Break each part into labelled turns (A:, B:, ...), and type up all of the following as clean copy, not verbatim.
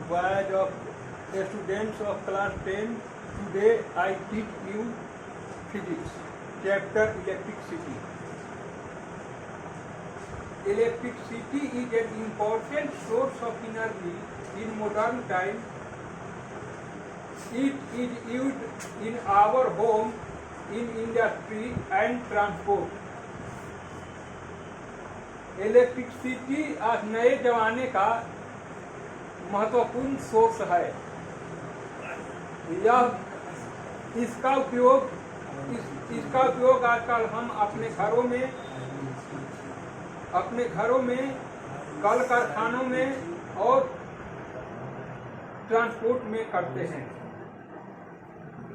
A: boys of students of class 10. Today I teach you physics, chapter electricity. Electricity is an important source of energy in modern time. It is used in our home, in industry and transport. Electricity आज नए जमाने का महत्वपूर्ण source है। यह इसका उपयोग आजकल हम अपने घरों में कल कारखानों में और ट्रांसपोर्ट में करते हैं।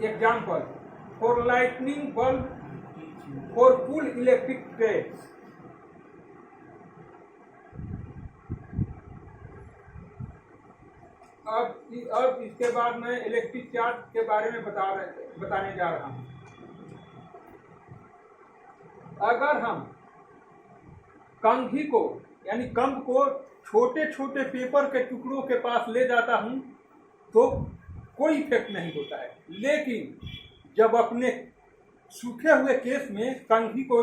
A: Example for lightning bulb for full electric train. अब इसके बाद मैं इलेक्ट्रिक चार्ज के बारे में बताने जा रहा हूं। अगर हम कंघी को यानी कंघ को छोटे छोटे पेपर के टुकड़ों के पास ले जाता हूं तो कोई इफेक्ट नहीं होता है, लेकिन जब अपने सूखे हुए केस में कंघी को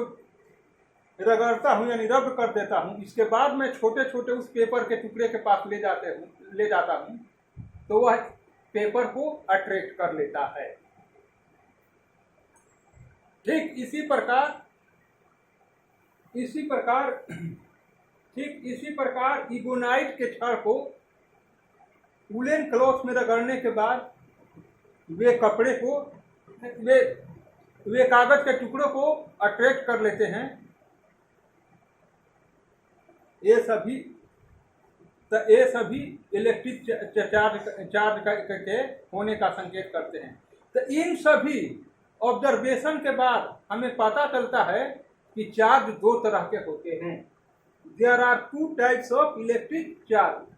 A: रगड़ता हूं यानी रब कर देता हूं, इसके बाद मैं छोटे छोटे उस पेपर के टुकड़े के पास ले जाता हूं तो वह पेपर को अट्रैक्ट कर लेता है। ठीक इसी प्रकार इगोनाइट के छड़ को वुलन क्लॉथ में रगड़ने के बाद वे कागज के टुकड़ों को अट्रैक्ट कर लेते हैं। ये सभी इलेक्ट्रिक चार्ज के होने का संकेत करते हैं। तो इन सभी ऑब्जर्वेशन के बाद हमें पता चलता है कि चार्ज दो तरह के होते हैं। There are two types of electric charge.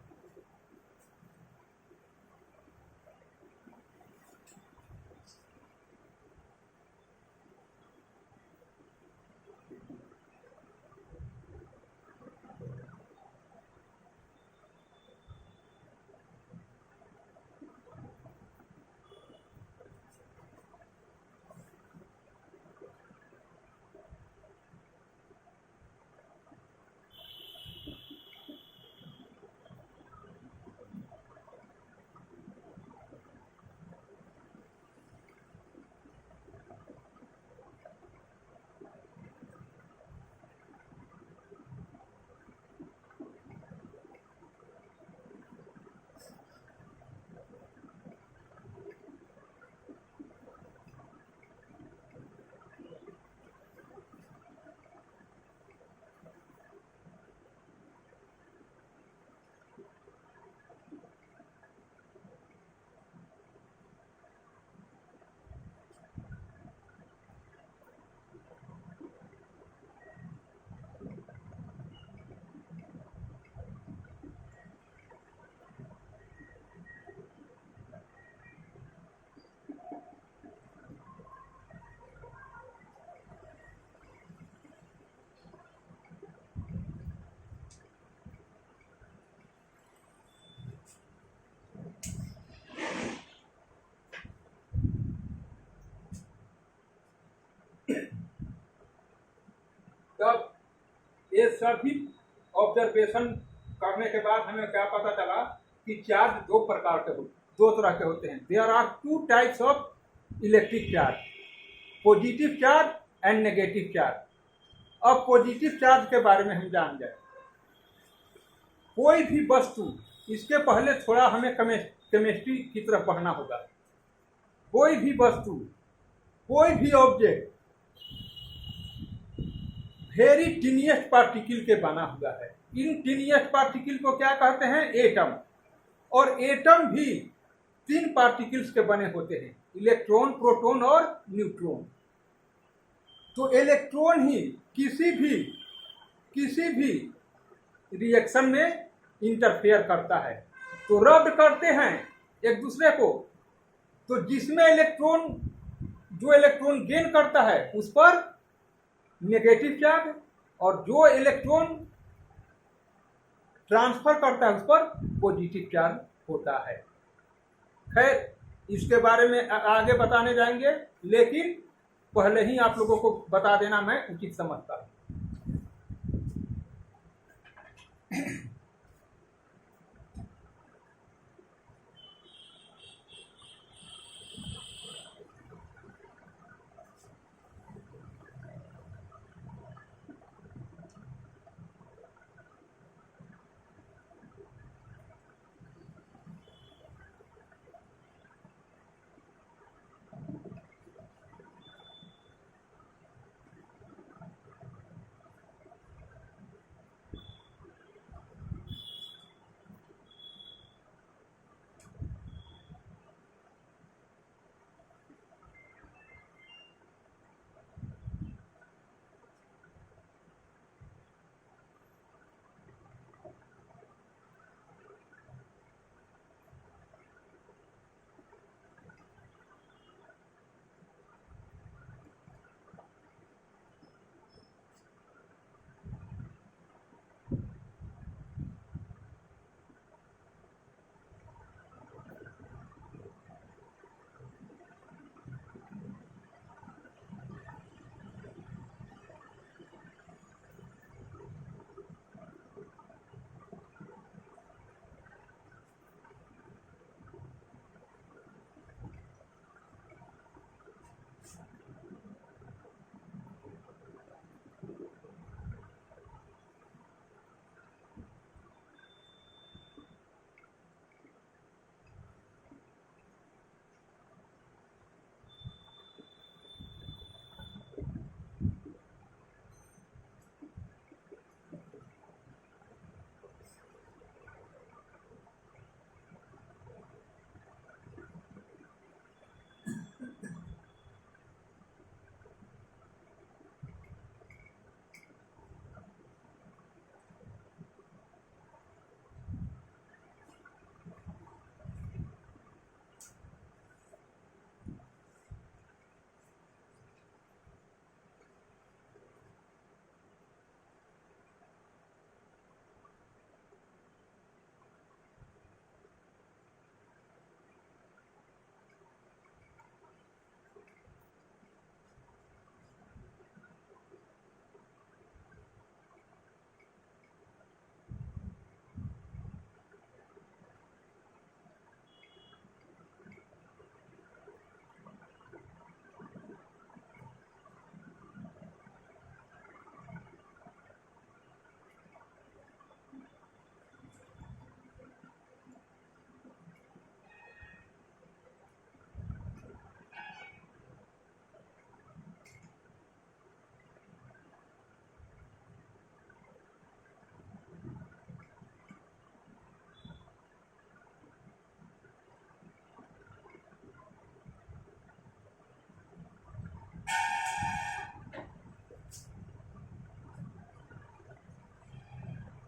A: तब ये सभी ऑब्जर्वेशन करने के बाद हमें क्या पता चला कि चार्ज दो तरह के होते हैं। There are two types of electric charge, positive charge and negative charge. अब पॉजिटिव चार्ज के बारे में हम जान जाए। कोई भी वस्तु, इसके पहले थोड़ा हमें केमिस्ट्री की तरफ बढ़ना होगा। कोई भी वस्तु, कोई भी ऑब्जेक्ट वेरी टीनियस्ट पार्टिकल के बना हुआ है। इन टीनियस्ट पार्टिकल को क्या कहते हैं? एटम। और एटम भी 3 पार्टिकल्स के बने होते हैं, इलेक्ट्रॉन, प्रोटॉन और न्यूट्रॉन। तो इलेक्ट्रॉन ही किसी भी रिएक्शन में इंटरफेयर करता है, तो रब करते हैं एक दूसरे को। तो जिसमें जो इलेक्ट्रॉन गेन करता है उस पर नेगेटिव चार्ज, और जो इलेक्ट्रॉन ट्रांसफर करता है उस पर पॉजिटिव चार्ज होता है। खैर इसके बारे में आगे बताने जाएंगे, लेकिन पहले ही आप लोगों को बता देना मैं उचित समझता हूँ।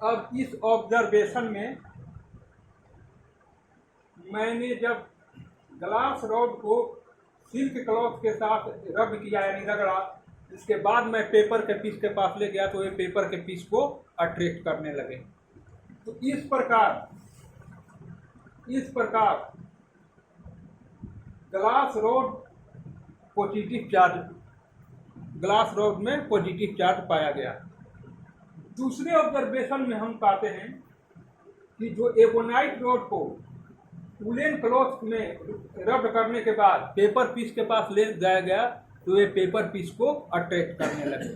A: अब इस ऑब्जर्वेशन में मैंने जब ग्लास रॉड को सिल्क क्लॉथ के साथ रब किया यानी रगड़ा, इसके बाद मैं पेपर के पीस के पास ले गया तो ये पेपर के पीस को अट्रैक्ट करने लगे। तो इस प्रकार ग्लास रॉड में पॉजिटिव चार्ज पाया गया। दूसरे ऑब्जर्वेशन में हम पाते हैं कि जो एबोनाइट रॉड को वुलन क्लॉथ में रब करने के बाद पेपर पीस के पास ले जाया गया तो ये पेपर पीस को अट्रैक्ट करने लगे।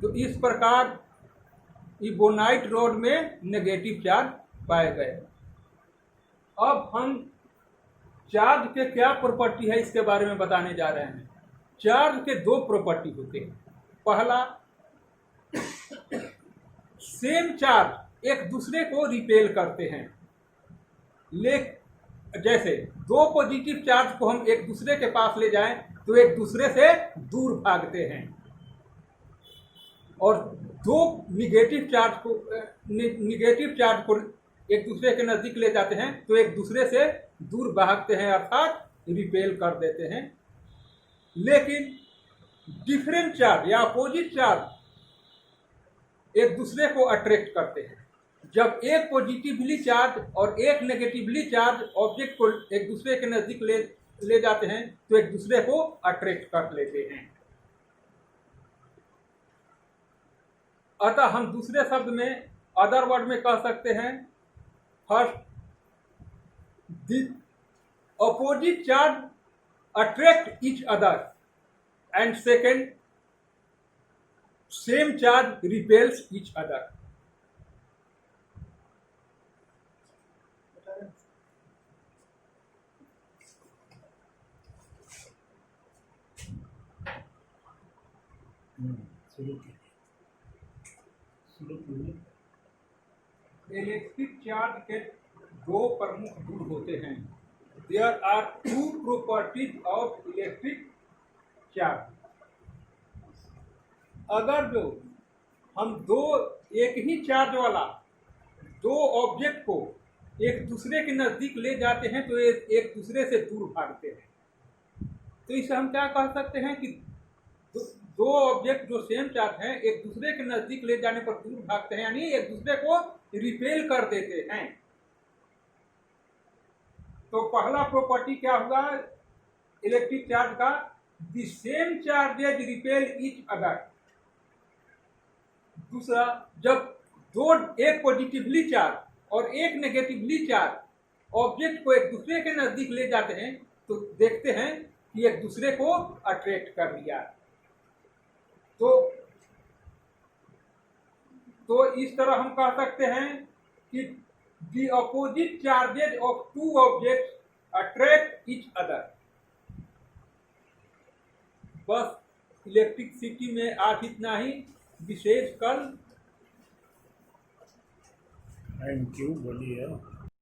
A: तो इस प्रकार एबोनाइट रॉड में नेगेटिव चार्ज पाए गए। अब हम चार्ज के क्या प्रॉपर्टी है इसके बारे में बताने जा रहे हैं। चार्ज के दो प्रॉपर्टी होते हैं। पहला, सेम चार्ज एक दूसरे को रिपेल करते हैं। जैसे दो पॉजिटिव चार्ज को हम एक दूसरे के पास ले जाएं तो एक दूसरे से दूर भागते हैं, और दो निगेटिव चार्ज को एक दूसरे के नजदीक ले जाते हैं तो एक दूसरे से दूर भागते हैं, अर्थात रिपेल कर देते हैं। लेकिन डिफरेंट चार्ज या अपोजिट चार्ज एक दूसरे को अट्रैक्ट करते हैं। जब एक पॉजिटिवली चार्ज और एक नेगेटिवली चार्ज ऑब्जेक्ट को एक दूसरे के नजदीक ले जाते हैं तो एक दूसरे को अट्रैक्ट कर लेते हैं। अतः हम दूसरे शब्द में, अदर वर्ड में कह सकते हैं, first, the opposite charge attract each other, and second, same charge repels each other. Electric charge के दो प्रमुख गुण होते हैं। There are two properties of electric charge. अगर जो हम एक ही चार्ज वाला दो ऑब्जेक्ट को एक दूसरे के नजदीक ले जाते हैं तो एक दूसरे से दूर भागते हैं। तो इसे हम क्या कह सकते हैं कि दो ऑब्जेक्ट जो सेम चार्ज हैं एक दूसरे के नजदीक ले जाने पर दूर भागते हैं, यानी एक दूसरे को रिपेल कर देते हैं। तो पहला प्रॉपर्टी क्या हुआ इलेक्ट्रिक चार्ज का? The same charges repel each other. दूसरा, जब एक पॉजिटिवली चार्ज और एक नेगेटिवली चार्ज ऑब्जेक्ट को एक दूसरे के नजदीक ले जाते हैं तो देखते हैं कि एक दूसरे को अट्रैक्ट कर लिया। तो इस तरह हम कह सकते हैं कि the opposite charges of two objects attract each other. बस इलेक्ट्रिसिटी में आज इतना ही। विशेष कल।
B: थैंक यू, बोलिए।